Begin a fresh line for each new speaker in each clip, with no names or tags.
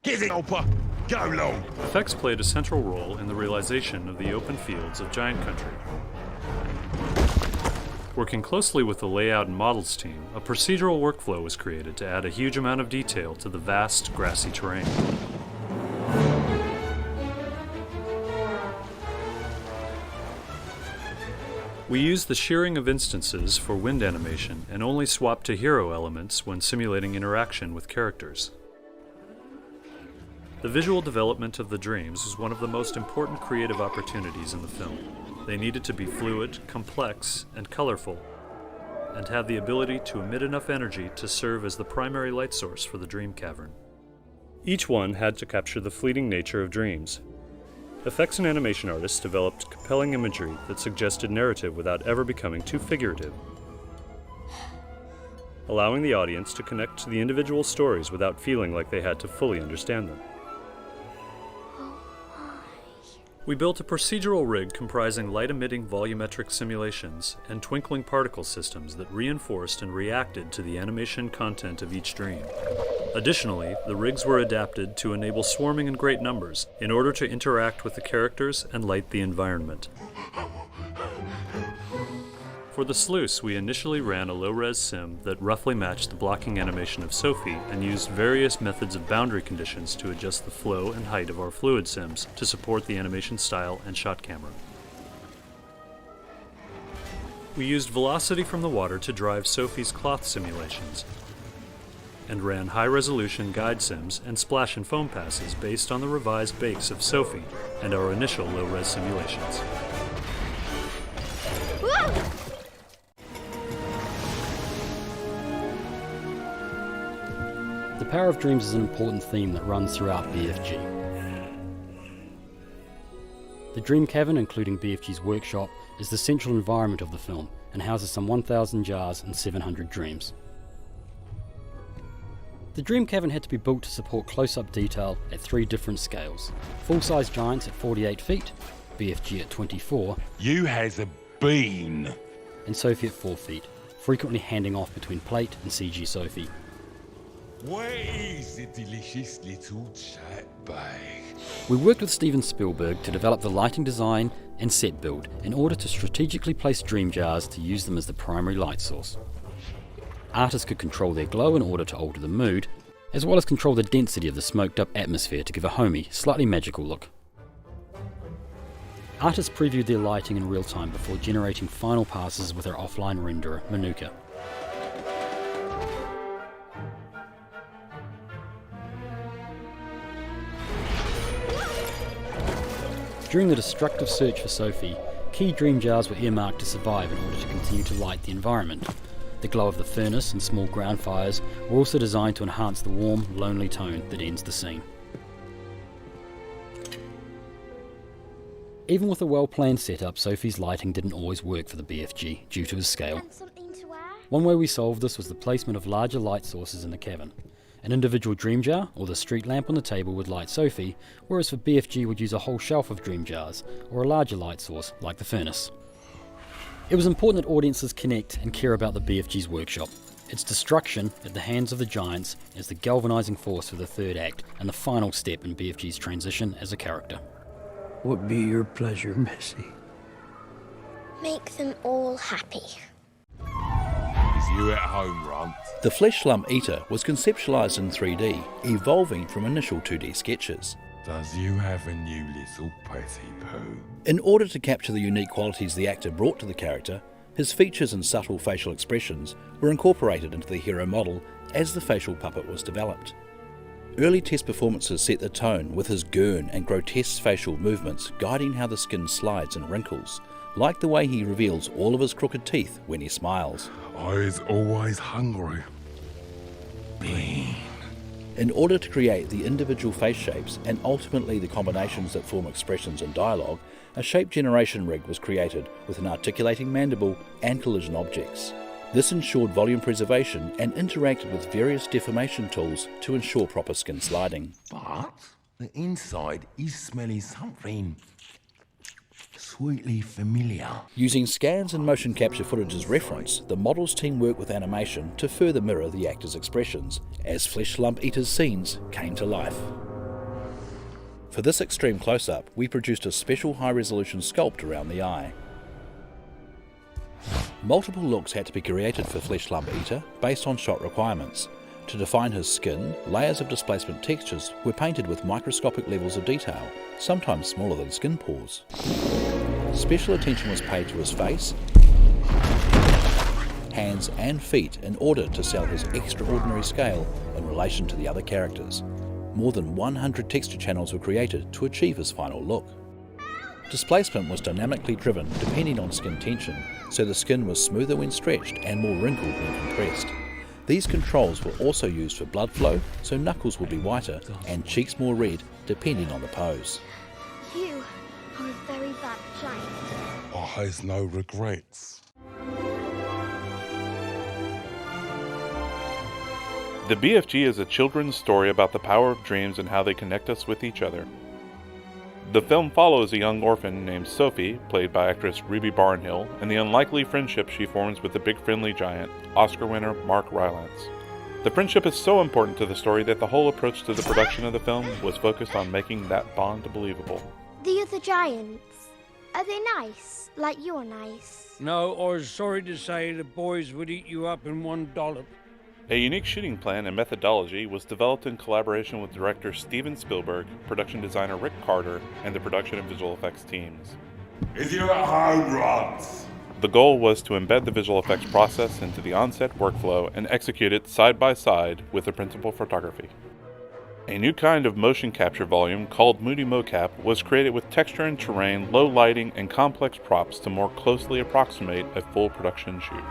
Here's it, Opa. Go long.
Effects played a central role in the realization of the open fields of Giant Country. Working closely with the layout and models team, a procedural workflow was created to add a huge amount of detail to the vast, grassy terrain. We used the shearing of instances for wind animation and only swapped to hero elements when simulating interaction with characters. The visual development of the dreams was one of the most important creative opportunities in the film. They needed to be fluid, complex, and colorful, and have the ability to emit enough energy to serve as the primary light source for the dream cavern. Each one had to capture the fleeting nature of dreams. Effects and animation artists developed compelling imagery that suggested narrative without ever becoming too figurative, allowing the audience to connect to the individual stories without feeling like they had to fully understand them. We built a procedural rig comprising light-emitting volumetric simulations and twinkling particle systems that reinforced and reacted to the animation content of each dream. Additionally, the rigs were adapted to enable swarming in great numbers in order to interact with the characters and light the environment. For the sluice, we initially ran a low-res sim that roughly matched the blocking animation of Sophie and used various methods of boundary conditions to adjust the flow and height of our fluid sims to support the animation style and shot camera. We used velocity from the water to drive Sophie's cloth simulations, and ran high-resolution guide sims and splash and foam passes based on the revised base of Sophie and our initial low-res simulations.
The power of dreams is an important theme that runs throughout BFG. The Dream Cavern, including BFG's workshop, is the central environment of the film and houses some 1,000 jars and 700 dreams. The Dream Cavern had to be built to support close-up detail at 3 different scales. Full-size giants at 48 feet, BFG at 24,
You has a bean.
and Sophie at 4 feet, frequently handing off between plate and CG Sophie.
Where is the delicious little chat bag?
We worked with Spielberg to develop the lighting design and set build in order to strategically place dream jars to use them as the primary light source. Artists could control their glow in order to alter the mood, as well as control the density of the smoked up atmosphere to give a homey, slightly magical look. Artists previewed their lighting in real time before generating final passes with our offline renderer, Manuka. During the destructive search for Sophie, key dream jars were earmarked to survive in order to continue to light the environment. The glow of the furnace and small ground fires were also designed to enhance the warm, lonely tone that ends the scene. Even with a well-planned setup, Sophie's lighting didn't always work for the BFG due to his scale. One way we solved this was the placement of larger light sources in the cavern. An individual dream jar or the street lamp on the table would light Sophie, whereas for BFG would use a whole shelf of dream jars or a larger light source like the furnace. It was important that audiences connect and care about the BFG's workshop. Its destruction at the hands of the giants is the galvanising force for the third act and the final step in BFG's transition as a character.
What be your pleasure, Missy?
Make them all happy.
Is you at home, Runt?
The Flesh Lump Eater was conceptualised in 3D, evolving from initial 2D sketches.
Does you have a new little petty poo?
In order to capture the unique qualities the actor brought to the character, his features and subtle facial expressions were incorporated into the hero model as the facial puppet was developed. Early test performances set the tone with his gurn and grotesque facial movements guiding how the skin slides and wrinkles, like the way he reveals all of his crooked teeth when he smiles.
I is always hungry. Bean.
In order to create the individual face shapes and ultimately the combinations that form expressions and dialogue, a shape generation rig was created with an articulating mandible and collision objects. This ensured volume preservation and interacted with various deformation tools to ensure proper skin sliding.
But the inside is smelling something sweetly familiar.
Using scans and motion capture footage as reference, the models team worked with animation to further mirror the actors' expressions as Flesh Lump Eater's scenes came to life. For this extreme close-up, we produced a special high-resolution sculpt around the eye. Multiple looks had to be created for Flesh Lump Eater based on shot requirements. To define his skin, layers of displacement textures were painted with microscopic levels of detail, sometimes smaller than skin pores. Special attention was paid to his face, hands and feet in order to sell his extraordinary scale in relation to the other characters. More than 100 texture channels were created to achieve his final look. Displacement was dynamically driven depending on skin tension, so the skin was smoother when stretched and more wrinkled when compressed. These controls were also used for blood flow, so knuckles would be whiter and cheeks more red depending on the pose.
You are a very bad giant.
Has no regrets.
The BFG is a children's story about the power of dreams and how they connect us with each other. The film follows a young orphan named Sophie, played by actress Ruby Barnhill, and the unlikely friendship she forms with the big friendly giant, Oscar winner Mark Rylance. The friendship is so important to the story that the whole approach to the production of the film was focused on making that bond believable.
The other giants, are they nice? Like you're nice?
No, I was sorry to say the boys would eat you up in one dollop.
A unique shooting plan and methodology was developed in collaboration with director Steven Spielberg, production designer Rick Carter, and the production and visual effects teams.
Is you at home, Rods?
The goal was to embed the visual effects process into the on-set workflow and execute it side by side with the principal photography. A new kind of motion capture volume called Moody Mocap was created with texture and terrain, low lighting, and complex props to more closely approximate a full production shoot.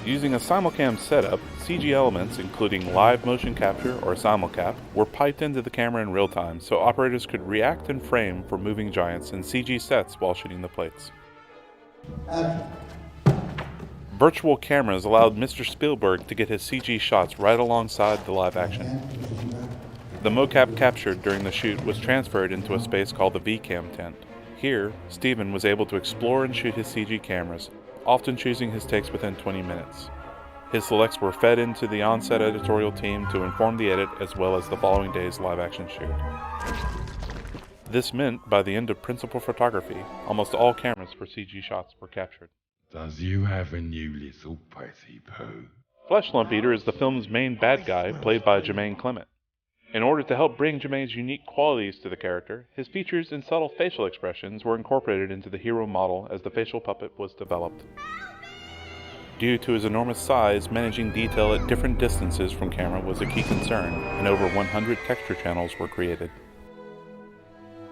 Using a simulcam setup, CG elements, including live motion capture or simulcap, were piped into the camera in real time so operators could react and frame for moving giants in CG sets while shooting the plates. Virtual cameras allowed Mr. Spielberg to get his CG shots right alongside the live action. The mocap captured during the shoot was transferred into a space called the VCam tent. Here, Steven was able to explore and shoot his CG cameras, often choosing his takes within 20 minutes. His selects were fed into the on-set editorial team to inform the edit as well as the following day's live-action shoot. This meant, by the end of principal photography, almost all cameras for CG shots were captured.
Does you have a new little pussy poo?
Flesh Lump Eater is the film's main bad guy, played by Jermaine Clement. In order to help bring Jermaine's unique qualities to the character, his features and subtle facial expressions were incorporated into the hero model as the facial puppet was developed. Due to his enormous size, managing detail at different distances from camera was a key concern, and over 100 texture channels were created.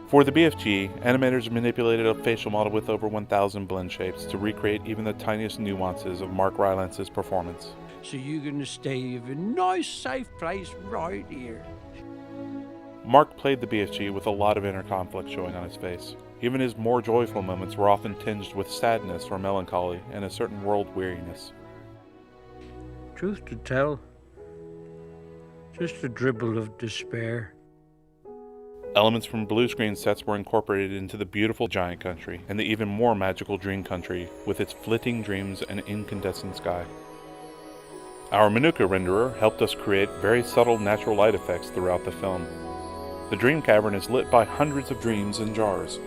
For the BFG, animators manipulated a facial model with over 1,000 blend shapes to recreate even the tiniest nuances of Mark Rylance's performance.
So you're gonna stay in a nice, safe place right here.
Mark played the BFG with a lot of inner conflict showing on his face. Even his more joyful moments were often tinged with sadness or melancholy and a certain world weariness.
Truth to tell, just a dribble of despair.
Elements from blue screen sets were incorporated into the beautiful giant country and the even more magical dream country with its flitting dreams and incandescent sky. Our Manuka renderer helped us create very subtle natural light effects throughout the film. The dream cavern is lit by hundreds of dreams in jars.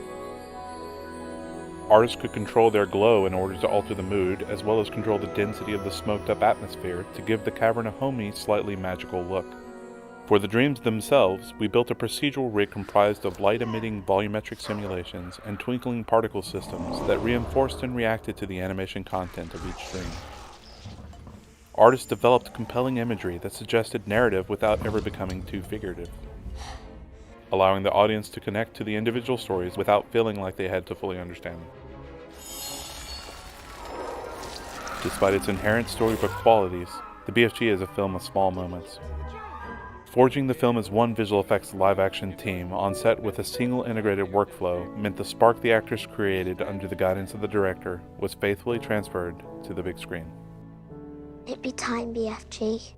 Artists could control their glow in order to alter the mood, as well as control the density of the smoked-up atmosphere to give the cavern a homey, slightly magical look. For the dreams themselves, we built a procedural rig comprised of light-emitting volumetric simulations and twinkling particle systems that reinforced and reacted to the animation content of each dream. Artists developed compelling imagery that suggested narrative without ever becoming too figurative, allowing the audience to connect to the individual stories without feeling like they had to fully understand them. Despite its inherent storybook qualities, the BFG is a film of small moments. Forging the film as one visual effects live-action team on set with a single integrated workflow meant the spark the actors created under the guidance of the director was faithfully transferred to the big screen.
It'd be time, BFG.